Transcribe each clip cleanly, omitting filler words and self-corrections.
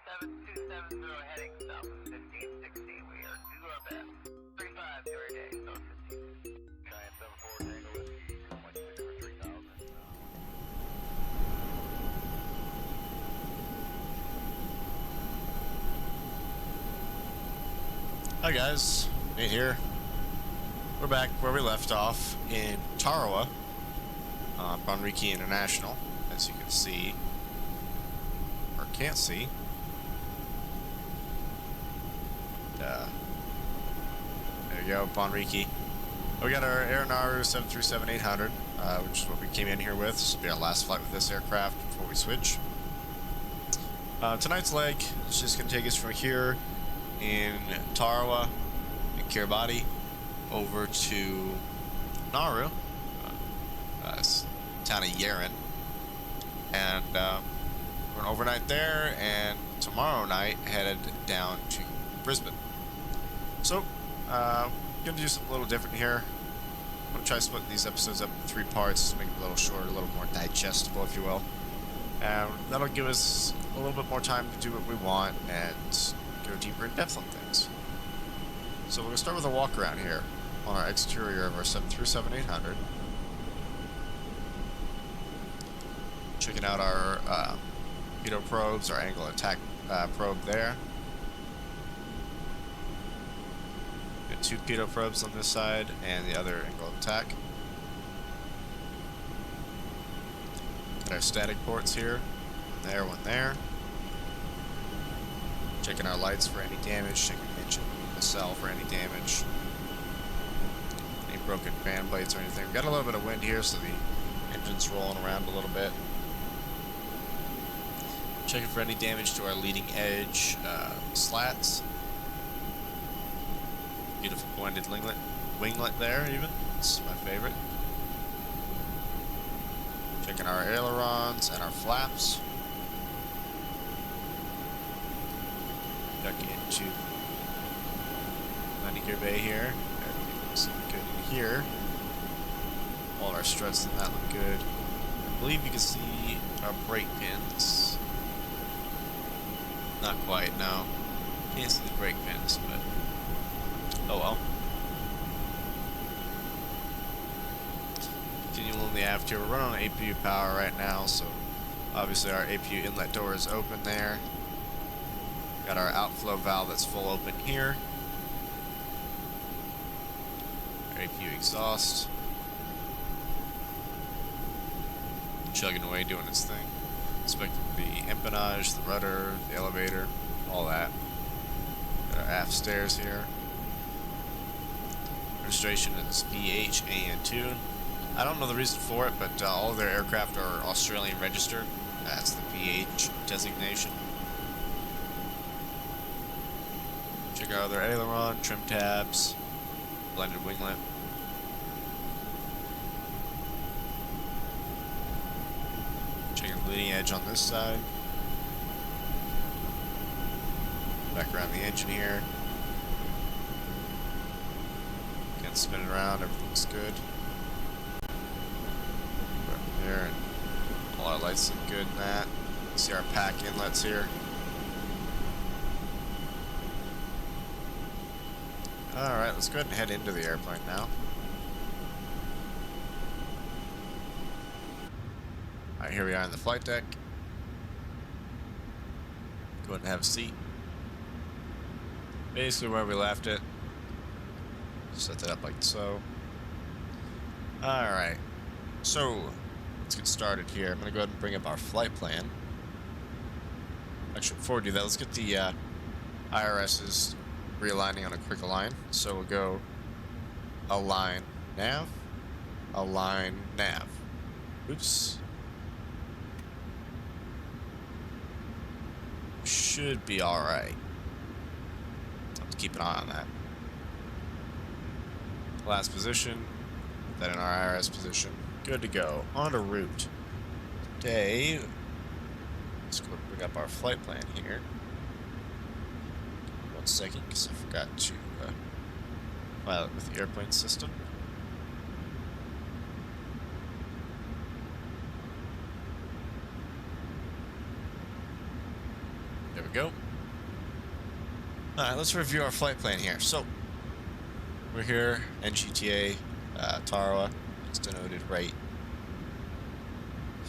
7270 heading south of 1560. We are do our best. 35 your day, south 15. Giant 74 Tango Whiskey, 1.6 for 3000. Hi guys, Nate here. We're back where we left off in Tarawa, Bonriki International, as you can see, or can't see. There you go, Bonriki. We got our Air Nauru 737-800, which is what we came in here with. This will be our last flight with this aircraft before we switch. Tonight's leg is just going to take us from here in Tarawa and Kiribati over to Nauru, town of Yaren, and we're an overnight there, and tomorrow night headed down to Brisbane. So gonna do something a little different here. I'm gonna try splitting these episodes up in 3 parts to make it a little shorter, a little more digestible, if you will, and that'll give us a little bit more time to do what we want and go deeper in depth on things. So we're going to start with a walk around here on our exterior of our 737-800. Checking out our pitot probes, our angle attack probe there. Got 2 pitot probes on this side and the other angle of attack. Got our static ports here, one there. Checking our lights for any damage, checking the engine nacelle for any damage, any broken fan blades or anything. We've got a little bit of wind here, so the engine's rolling around a little bit. Checking for any damage to our leading edge slats. Beautiful blended winglet there, even. This is my favorite. Checking our ailerons and our flaps. Duck into landing gear bay here. Everything's good in here. All our struts in that look good. I believe you can see our brake pins. Not quite, no. Can't see the brake pins, but oh well. Continuing on the aft here. We're running on APU power right now, so obviously our APU inlet door is open there. Got our outflow valve that's full open here. Our APU exhaust. Chugging away, doing its thing. Inspecting the empennage, the rudder, the elevator, all that. Got our aft stairs here. Registration is BHAN2. I don't know the reason for it, but all of their aircraft are Australian registered. That's the BH designation. Check out their aileron, trim tabs, blended winglet. Checking the leading edge on this side. Back around the engine here. Again, spinning around, everything's good. Right there, and all our lights look good in that. You see our pack inlets here. Alright, let's go ahead and head into the airplane now. Alright, here we are on the flight deck. Go ahead and have a seat. Basically where we left it. Set that up like so. Alright, so let's get started here. I'm going to go ahead and bring up our flight plan. Actually, before we do that, let's get the IRS's realigning on a quick align. So we'll go align nav, align nav. Oops. Should be alright. Let's keep an eye on that. Last position, then in our IRS position. Good to go. On to route. Today, let's go bring up our flight plan here. 1 second, because I forgot to file it with the airplane system. There we go. Alright, let's review our flight plan here. So, we're here, NGTA, Tarawa. It's denoted right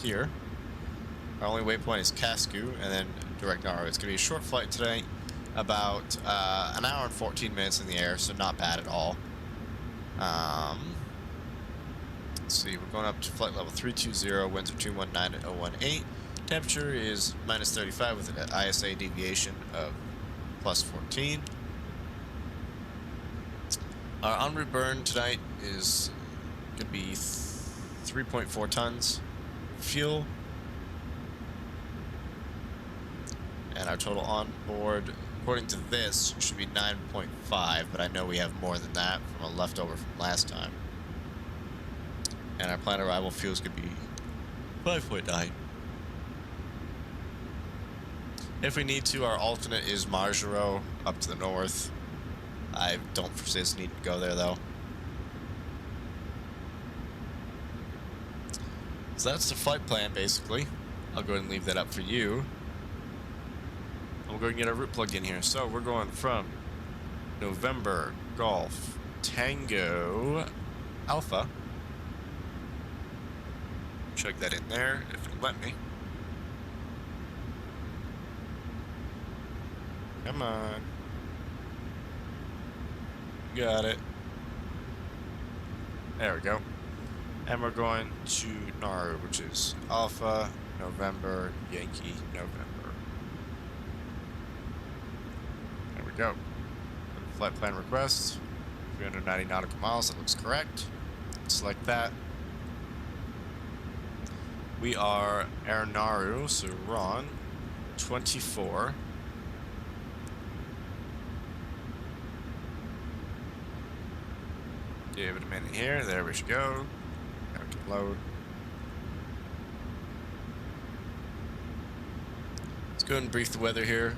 here. Our only waypoint is Cascu, and then direct Nauru. It's going to be a short flight today, about an hour and 14 minutes in the air, so not bad at all. Let's see, we're going up to flight level 320, winds are 219 at 018. Temperature is minus 35 with an ISA deviation of plus 14. Our en route burn tonight is going to be 3.4 tons of fuel. And our total on board, according to this, should be 9.5, but I know we have more than that from a leftover from last time. And our planned arrival fuel is going to be 5.9. If we need to, our alternate is Margero up to the north. I don't foresee us need to go there though. So that's the flight plan basically. I'll go ahead and leave that up for you. We'll go and get our route plugged in here. So we're going from November Golf Tango Alpha. Check that in there if it'll let me. Come on. Got it. There we go. And we're going to Nauru, which is Alpha, November, Yankee, November. There we go. Flight plan request. 390 nautical miles. That looks correct. Select that. We are Air Nauru, so we're on 24. Give it a minute here. There we should go. Now we can load. Let's go ahead and brief the weather here.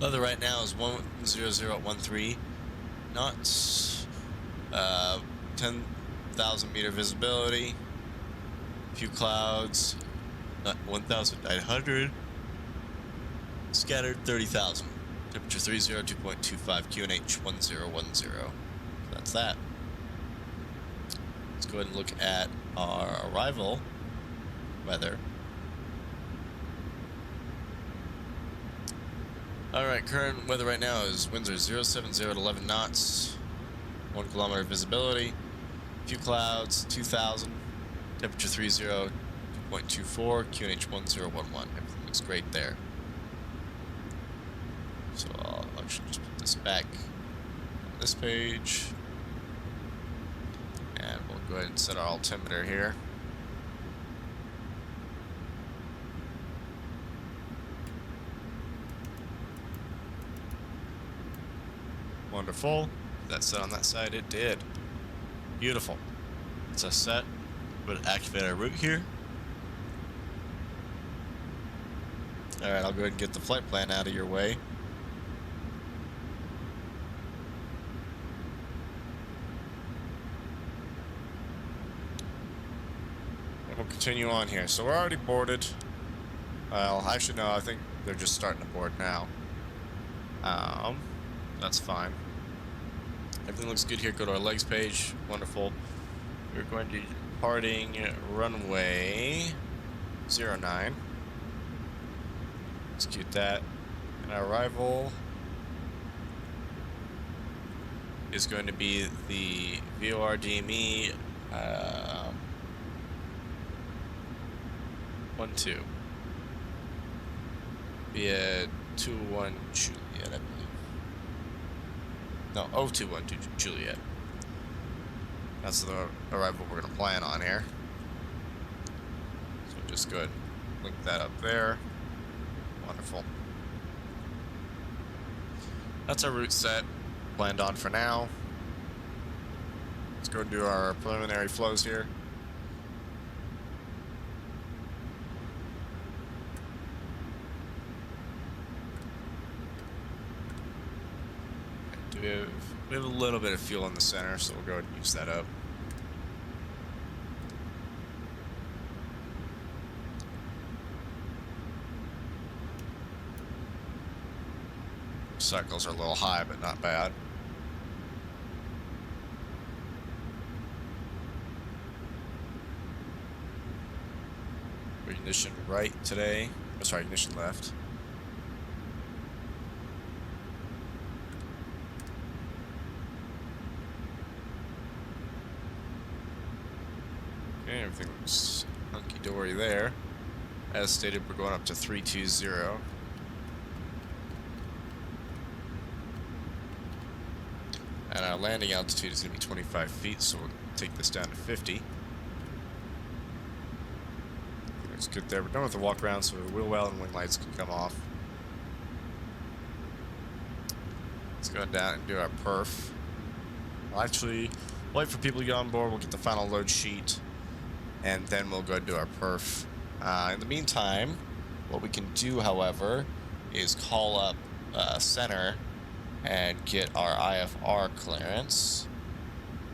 Weather right now is 10013 knots. 10,000 meter visibility. Few clouds. 1,900. Scattered 30,000. Temperature 30, 2.25, QNH 1010. So that's that. Let's go ahead and look at our arrival weather. Alright, current weather right now is winds are 070 at 11 knots, 1 kilometer visibility, few clouds, 2,000, temperature 30, 2.24, QNH 1011. Everything looks great there. So I'll actually just put this back on this page. And we'll go ahead and set our altimeter here. Wonderful. Did that set on that side? It did. Beautiful. It's a set. We'll activate our route here. Alright, I'll go ahead and get the flight plan out of your way. We'll continue on here. So we're already boarded. Well, actually no, I think they're just starting to board now. That's fine. Everything looks good here. Go to our legs page. Wonderful. We're going to be departing runway 09. Execute that. And our arrival is going to be the VOR DME 12. Via 21 Juliet, I believe. No, 021 Juliet. That's the arrival we're going to plan on here. So just go ahead and link that up there. Wonderful. That's our route set. Planned on for now. Let's go do our preliminary flows here. We have a little bit of fuel in the center, so we'll go ahead and use that up. cycles are a little high, but not bad. Ignition right today. Oh, sorry, ignition left. Okay, everything looks hunky-dory there. As stated, we're going up to 320. And our landing altitude is going to be 25 feet, so we'll take this down to 50. Looks good there. We're done with the walk around, so the wheel well and wing lights can come off. Let's go down and do our perf. We'll actually wait for people to get on board. We'll get the final load sheet, and then we'll go do our perf. In the meantime, what we can do, however, is call up center and get our IFR clearance.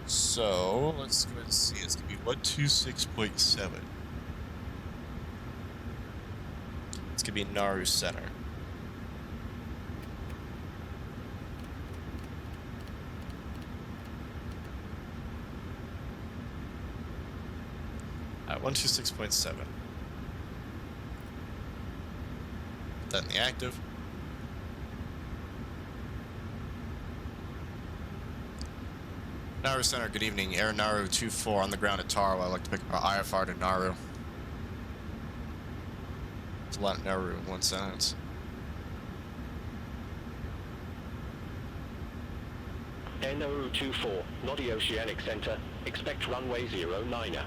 So let's go ahead and see. It's gonna be 126.7. It's gonna be Nauru Center. At 126.7. Put that in the active. Nauru Center, good evening. Air Nauru 24 on the ground at Tarawa. I'd like to pick up our IFR to Nauru. It's a lot of Nauru in one sentence. Air Nauru 24, Nodi Oceanic Center. Expect runway 09er.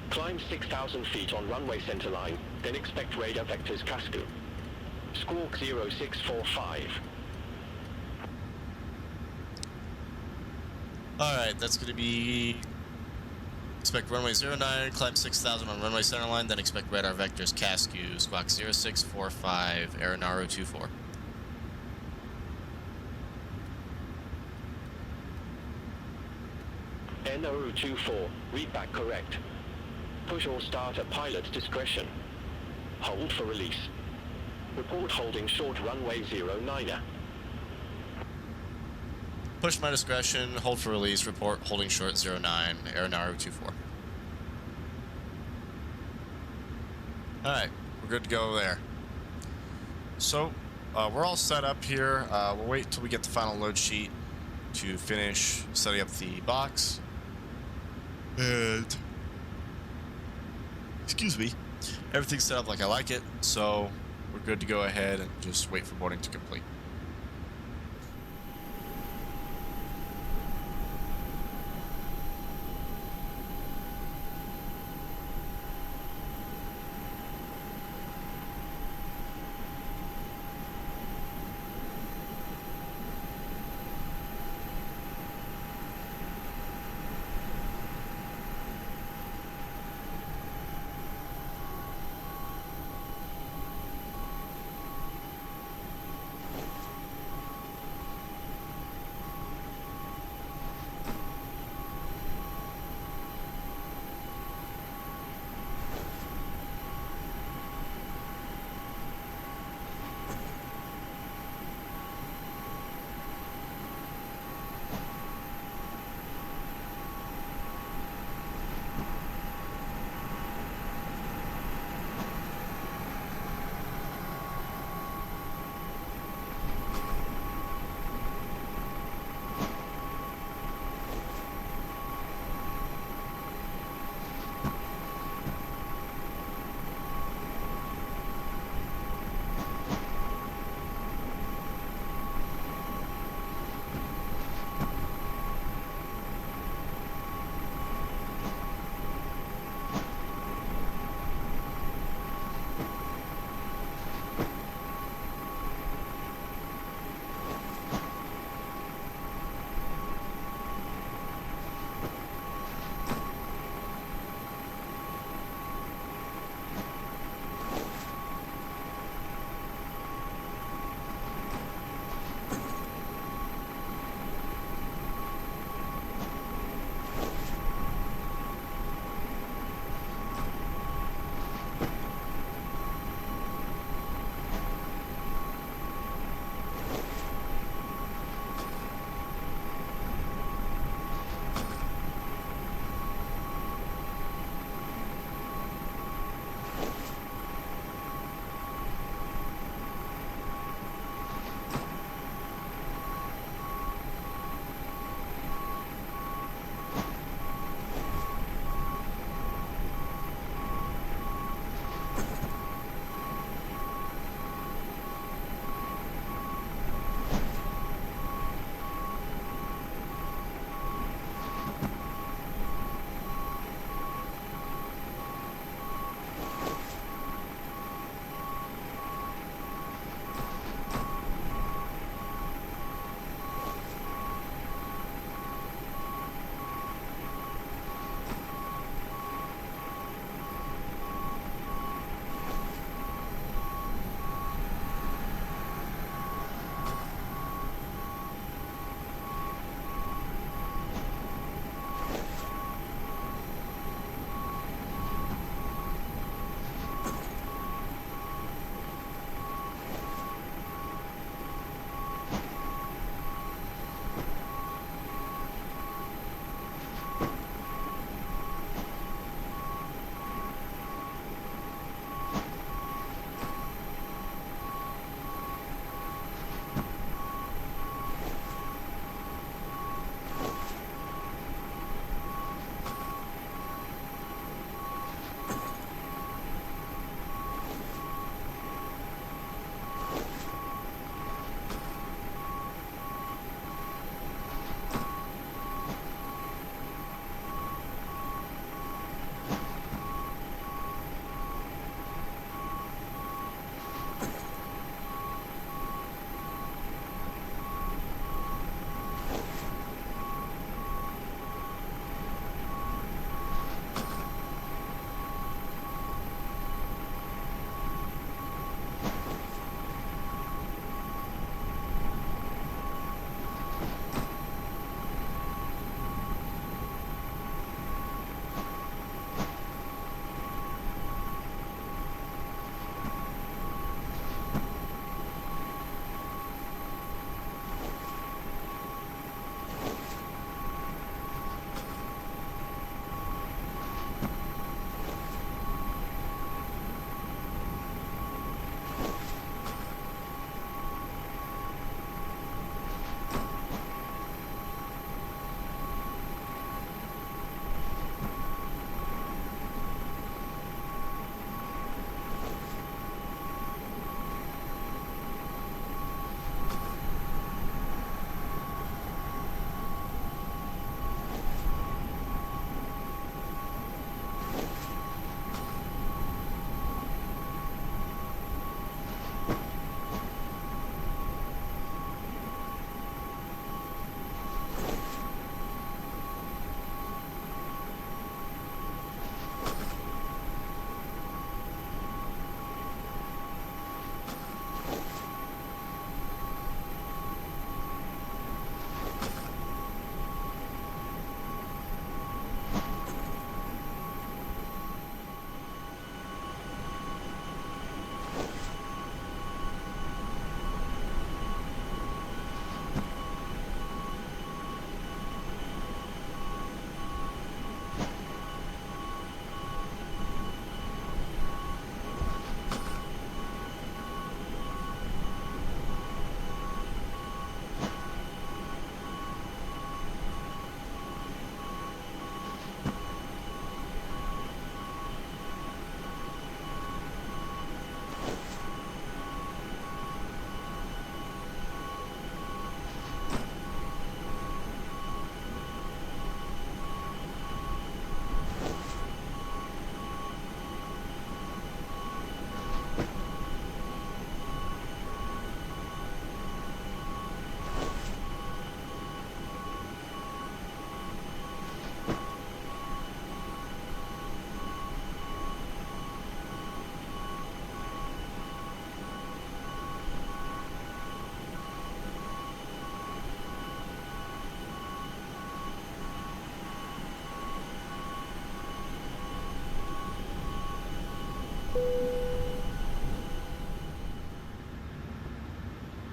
Climb 6,000 feet on runway center line, then expect radar vectors Casco. Squawk 0645. Alright, that's going to be... Expect runway 09, climb 6,000 on runway center line, then expect radar vectors Casco. Squawk 0645, Air Nauru 24. Air Nauru 24, read back correct. Push or start at pilot's discretion. Hold for release. Report holding short runway 09er. Push my discretion, hold for release, report holding short 09, Air Nauru 24. Alright, we're good to go there. So, we're all set up here. We'll wait till we get the final load sheet to finish setting up the box. And... excuse me. Everything's set up like I like it, so we're good to go ahead and just wait for boarding to complete.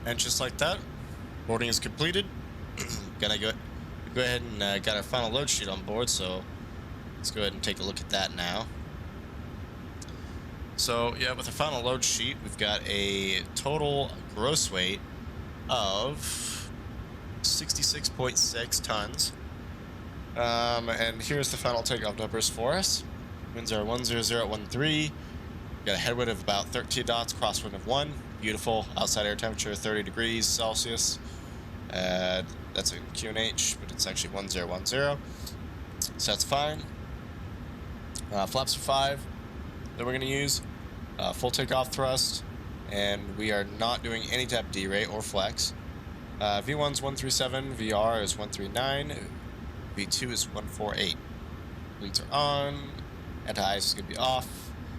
And just like that, boarding is completed. Gonna go ahead and got our final load sheet on board, so let's go ahead and take a look at that now. So yeah, with the final load sheet, we've got a total gross weight of 66.6 tons. And here's the final takeoff numbers for us. Winds are 10013. Got a headwind of about 13 knots, crosswind of 1. Beautiful. Outside air temperature 30 degrees Celsius. That's in QNH, but it's actually 1010. So that's fine. Flaps are 5 that we're going to use. Full takeoff thrust. And we are not doing any type of D-rate or flex. V1's 137, VR is 139, V2 is 148. Leads are on, anti-ice is going to be off.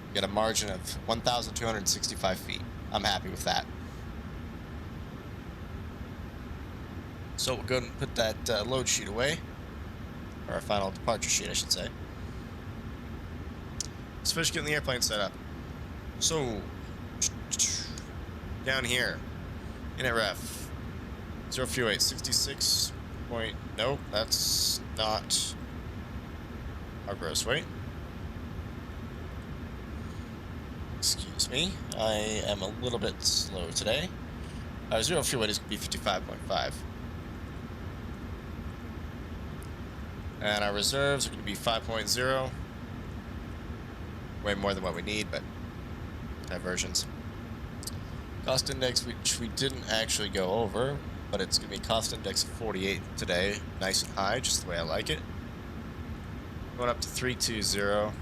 We got a margin of 1,265 feet. I'm happy with that. So we'll go ahead and put that load sheet away, or our final departure sheet, I should say. Let's finish getting the airplane set up. So, down here, in at ref, 0 fuel weight, 66 point, nope, that's not our gross weight. Excuse me, I am a little bit slow today. 0 fuel weight is going to be 55.5. And our reserves are going to be 5.0. Way more than what we need, but diversions. Cost index, which we didn't actually go over, but it's going to be cost index of 48 today. Nice and high, just the way I like it. Going up to 320.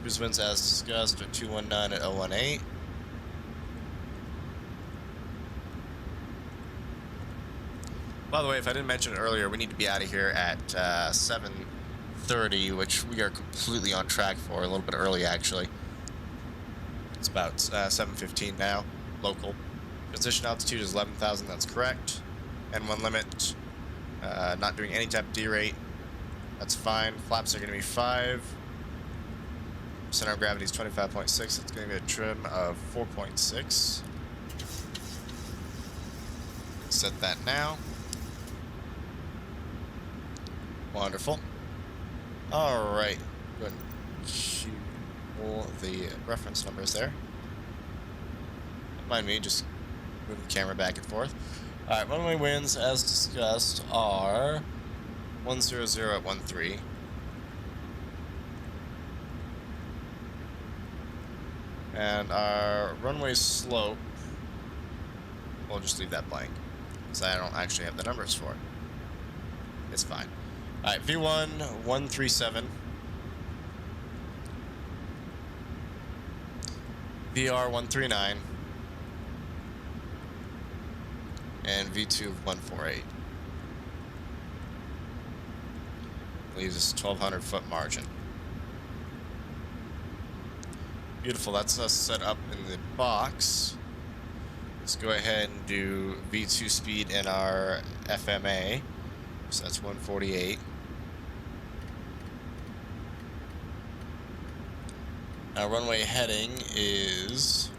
Cruise winds as discussed at 219 at 018. By the way, if I didn't mention it earlier, we need to be out of here at 7:30, which we are completely on track for. A little bit early, actually. It's about 7:15 now, local. Transition altitude is 11,000, that's correct. N1 limit, not doing any type of D-rate. That's fine. Flaps are going to be 5. Center of gravity is 25.6. That's going to be a trim of 4.6. Set that now. Wonderful. Alright. Go ahead and shoot all the reference numbers there. Don't mind me, just move the camera back and forth. Alright, runway winds, as discussed, are 100 at 13. And our runway slope, we'll just leave that blank, because I don't actually have the numbers for it. It's fine. Alright, V1, 137. VR, 139. And V2, 148. Leaves us 1,200 foot margin. Beautiful, that's us set up in the box. Let's go ahead and do V2 speed in our FMA. So that's 148. Our runway heading is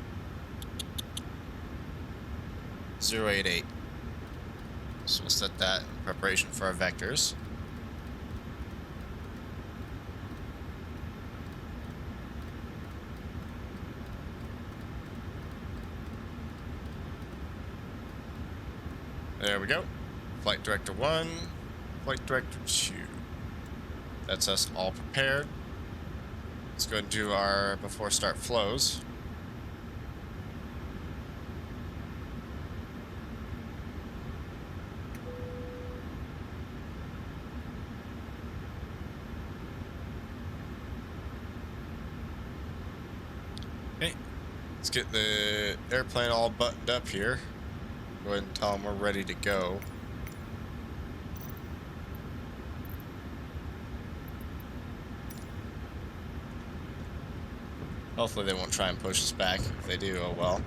088. So we'll set that in preparation for our vectors. There we go. Flight Director 1, Flight Director 2. That's us all prepared. Let's go ahead and do our before start flows. Okay, let's get the airplane all buttoned up here. Go ahead and tell them we're ready to go. Hopefully they won't try and push us back. If they do, oh well.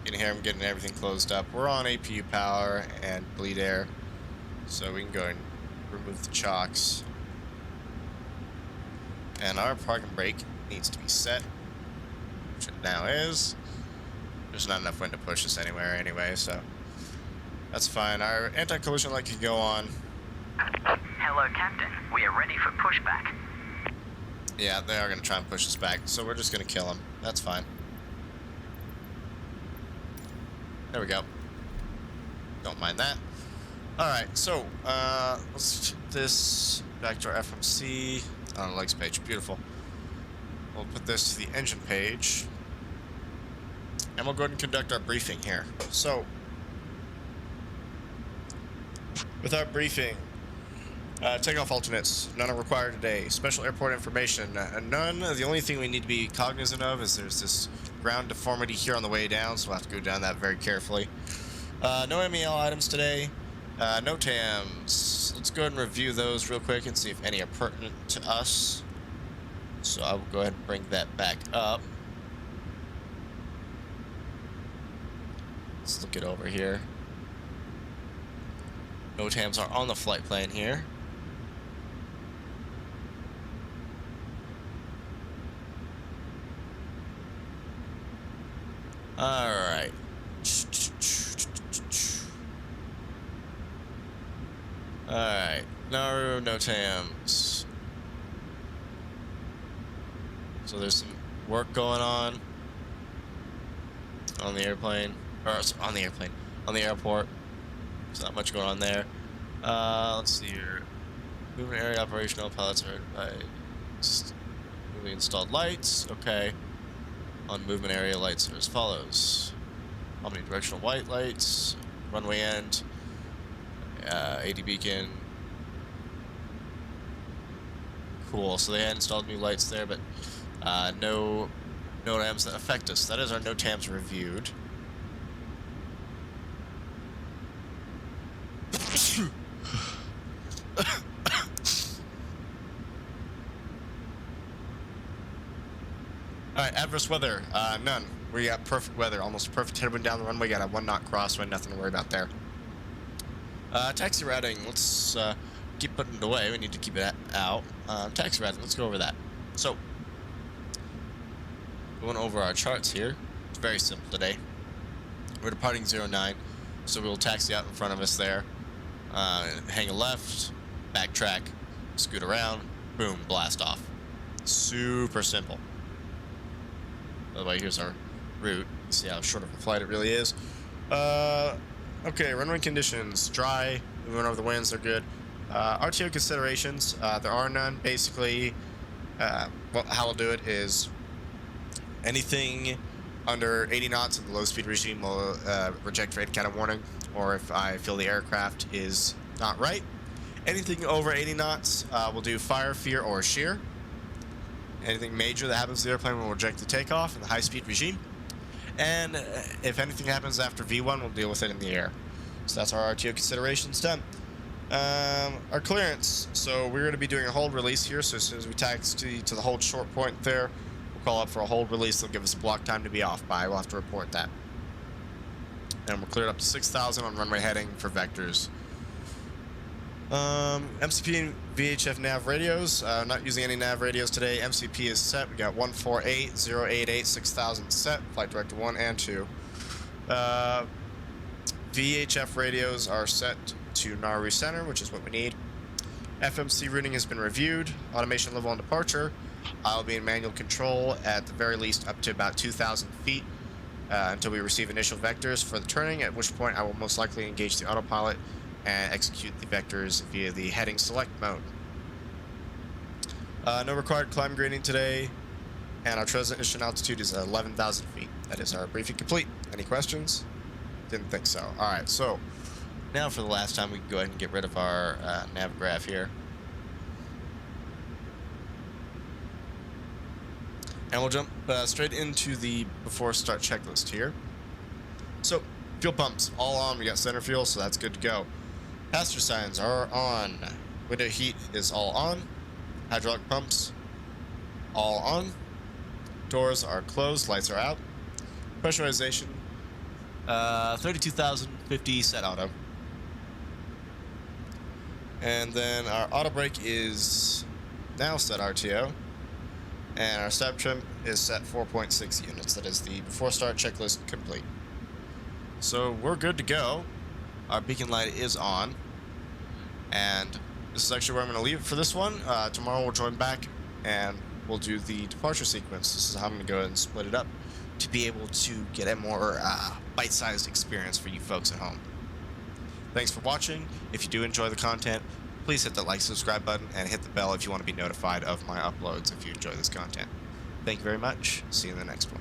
You can hear them getting everything closed up. We're on APU power and bleed air, so we can go and remove the chocks. And our parking brake needs to be set, which it now is. There's not enough wind to push us anywhere anyway, so that's fine. Our anti-collision light can go on. Hello, Captain. We are ready for pushback. Yeah, they are going to try and push us back, so we're just going to kill them. That's fine. There we go. Don't mind that. Alright, so, let's put this back to our FMC on the legs page. Beautiful. We'll put this to the engine page. And we'll go ahead and conduct our briefing here. So, with our briefing, takeoff alternates, none are required today. Special airport information, none. The only thing we need to be cognizant of is there's this ground deformity here on the way down, so we'll have to go down that very carefully. No MEL items today. No TAMs. Let's go ahead and review those real quick and see if any are pertinent to us. So I will go ahead and bring that back up. Let's look it over here. No TAMs are on the flight plan here. Alright. Alright. Nauru, no TAMs. So there's some work going on the airplane. Or on the airplane. On the airport. There's not much going on there. Let's see here. Movement area operational. Pilots are by newly installed lights. Okay. On movement area, lights are as follows. Omnidirectional white lights. Runway end. AD beacon. Cool. So they had installed new lights there, but no TAMs that affect us. That is our no TAMs reviewed. Alright, adverse weather, none. We got perfect weather, almost perfect headwind down the runway, got a 1 knot crosswind, nothing to worry about there. Taxi routing, let's keep putting it away, we need to keep it out. Taxi routing, let's go over that. So, going over our charts here, it's very simple today. We're departing 09, so we'll taxi out in front of us there. Hang a left, backtrack, scoot around, boom, blast off. Super simple. By the way, here's our route. You see how short of a flight it really is. Okay, runway conditions. Dry, moving over the winds, they're good. RTO considerations, there are none. Basically, how we'll do it is anything under 80 knots in the low speed regime will reject for any kind of warning, or if I feel the aircraft is not right. Anything over 80 knots will do fire, fear, or shear. Anything major that happens to the airplane will reject the takeoff in the high speed regime. And if anything happens after V1, we'll deal with it in the air. So that's our RTO considerations done. Our clearance. So we're going to be doing a hold release here. So as soon as we taxi to the hold short point there, we'll call up for a hold release. They'll give us a block time to be off by. We'll have to report that. And we're cleared up to 6,000 on runway heading for vectors. MCP and VHF nav radios. Not using any nav radios today. MCP is set. We got 148, 088, 6,000 set. Flight Director 1 and 2. VHF radios are set to Nauru Center, which is what we need. FMC routing has been reviewed. Automation level on departure. I'll be in manual control at the very least up to about 2,000 feet until we receive initial vectors for the turning, at which point I will most likely engage the autopilot and execute the vectors via the heading select mode. No required climb grading today, and our transition altitude is 11,000 feet. That is our briefing complete. Any questions? Didn't think so. Alright, so now for the last time we can go ahead and get rid of our nav graph here. And we'll jump straight into the before start checklist here. So, fuel pumps, all on. We got center fuel, so that's good to go. Passenger signs are on. Window heat is all on. Hydraulic pumps, all on. Doors are closed, lights are out. Pressurization, 32,050 set auto. And then our auto brake is now set RTO. And our step trim is set 4.6 units. That is the before start checklist complete. So we're good to go. Our beacon light is on. And this is actually where I'm going to leave it for this one. Tomorrow we'll join back and we'll do the departure sequence. This is how I'm going to go ahead and split it up to be able to get a more bite-sized experience for you folks at home. Thanks for watching. If you do enjoy the content, please hit the like, subscribe button, and hit the bell if you want to be notified of my uploads if you enjoy this content. Thank you very much. See you in the next one.